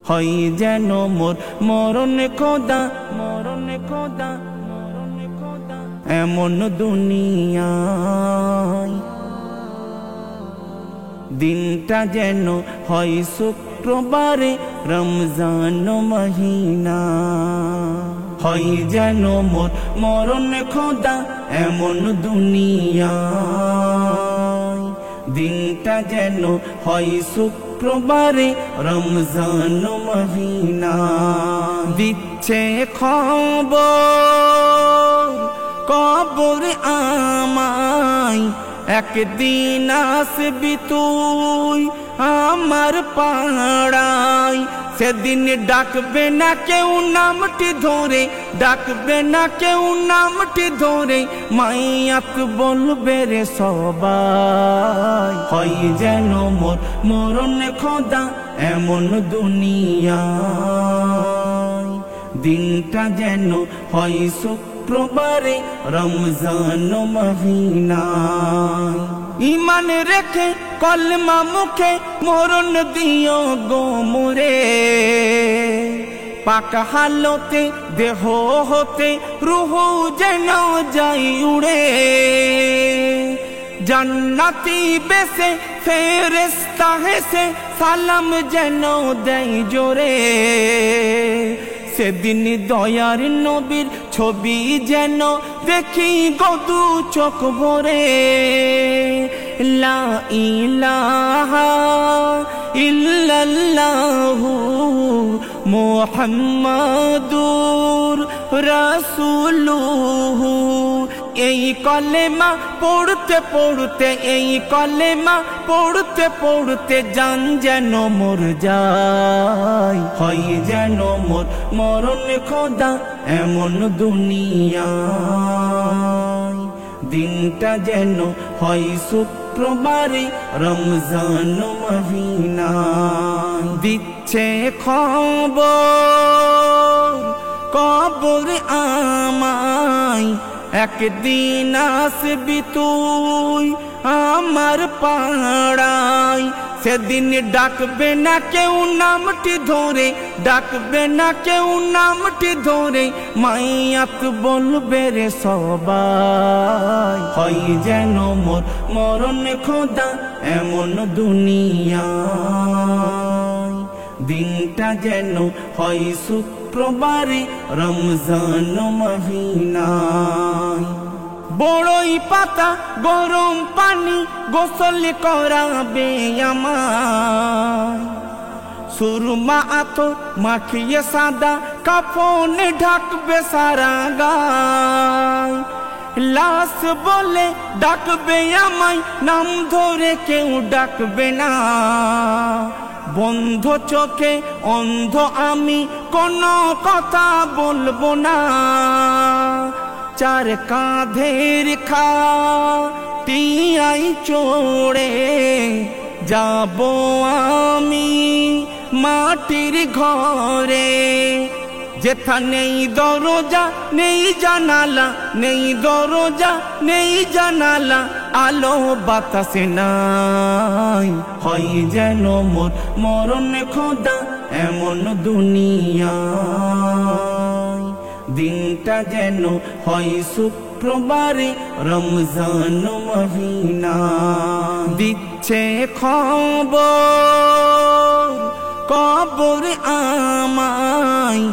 হয় যেন মোর মরণ খোদা, মরণ খোদা, মরণ খোদা, এমন দুনিয়ায় দিনটা যেন হয় শুক্রবারে রমজান মহিনা। হয় যেন মোর মরণ খোদা, এমন দুনিয়ায় দিনটা যেন হয় শুক্রবারে রমজান মহিনা। দিচ্ছে খবর কবর আমায়, একদিন আসবি তুই আমার পাড়ায়। সেদিন ডাকবে না কেউ নামটি ধরে, ডাকবে না কেউ নামটি ধরে, মাইয়াত বলবে রে সবাই। হয় যেন মোর মরণ খোদা, এমন দুনিয়ায় দিনটা যেন হয় শুক্রবারে রমজান মহিনা। ইমান রেখে কলমা মুখে মরণ দিও গো মোরে, পাক হালতে দেহ হতে রুহ যেন যাই উড়ে। জান্নাতি বেশে ফেরেশতা হেসে সালাম যেন দেয় জোরে। সেদিন দয়ার নবীর ছবি যেন দেখি গদু চোখ ভরে। লা ইলাহা ইল্লাল্লাহু মুহাম্মাদুর রাসূলুহু। এই কলেমা পড়তে পড়তে, এই কলেমা পড়তে পড়তে জান যেন মোর যায়। হয় যেন মোর মরণ খোদা, এমন দুনিয়ায় দিনটা যেন হয় শুক্রবারে রমজান মহিনা। দিচ্ছে খবর কবর আমায়, একদিন আসবি তুই আমার পাড়ায়। সেদিন ডাকবে না কেউ নামটি ধরে, ডাকবে না কেউ নামটি ধরে, মাইয়াত বলবে রে সবাই। হয় যেন মোর মরণ খোদা, এমন দুনিয়ায় দিনটা যেন হয় শুক্রবারে রমজান মহিনা। বড়ই পাতা গরম পানি গোসল করাবে আমায়, সুরমা আতর মাখিয়ে সাদা কাফনে ঢাকবে সারা গায়। লাশ বলে ডাকবে আমায়, নাম ধরে কেউ ডাকবে না। বন্ধ চোখে অন্ধ আমি, কোনো কথা বলবো না। চার কাঁধের খাটিয়াই চড়ে যাব আমি মাটির ঘরে। যেথা নেই দরজা নেই জানালা, নেই দরজা নেই জানালা, আলো বাতাসে নাই। হয় যেন মোর মরণ খোদা, এমন দুনিয়ায় দিনটা যেন হয় শুক্রবারে রমজান মহিনা। দিচ্ছে খবর কবর আমায়,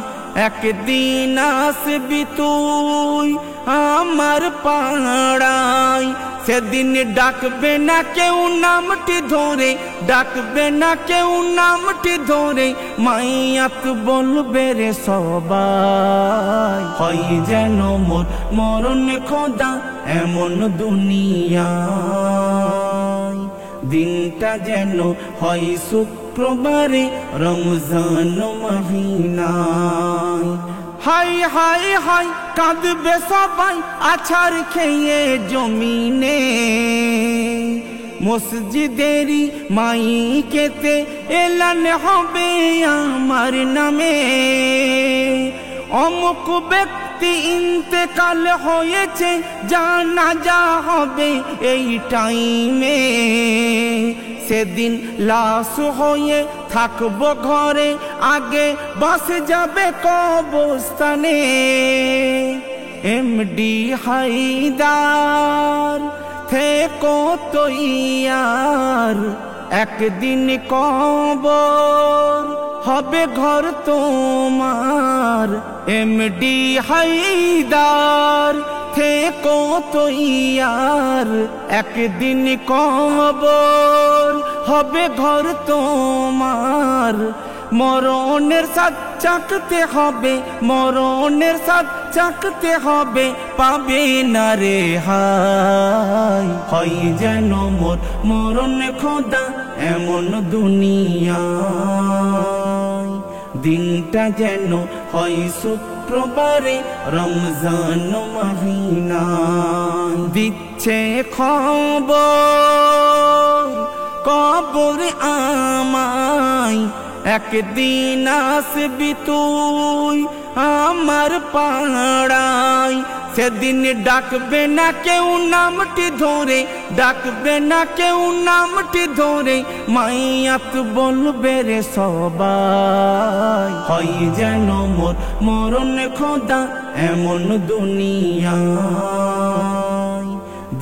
একদিন আসবি তুই আমার পাড়ায়। সেদিন ডাকবে না কেউ নামটি ধরে, ডাকবে না কেউ নামটি ধরে, মাইয়াত বলবে রে সবাই। হয় যেন মোর মরণ খোদা, এমন দুনিয়ায় দিনটা যেন হয় শুক্রবারে রমজান মহিনা। হাই হাই হাই কাঁদবে সবাই আছাড় খেয়ে জমিনে। মসজিদেরই মাইকেতে এলান হবে আমার নামে। অমুক ব্যক্তি ইন্তেকাল হয়েছে, জানাজা হবে এই টাইমে। সেদিন লাশ হয়ে থাকবো ঘরে, আগে বাস যাবে কবরস্থানে। এমডি হায়দার থেকো তৈয়ার, একদিন কবর হবে ঘর তোমার। এমডি হায়দার থেকো তৈয়ার, একদিন কবর হবে ঘর তোমার। মরণের স্বাদ চাকতে হবে, মরণের স্বাদ চাকতে হবে, পাবে না রে হাই। হয় যেন মোর মরণ খোদা এমন দুনিয়ায়, দিনটা যেন হয় শুক্রবারে রমজান মহিনায়। দিচ্ছে খবর কবর আমায়, একদিন আসবি তুই আমার পাড়ায়। সেদিন ডাকবে না কেউ নামটি ধরে, ডাকবে না কেউ নামটি ধরে, মাইয়াত বলবে রে সবাই। হয় যেন মোর মরণ খোদা এমন দুনিয়ায়,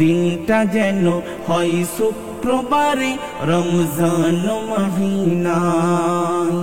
দিনটা যেন হয় শুক্রবারে রমজান মহিনায়।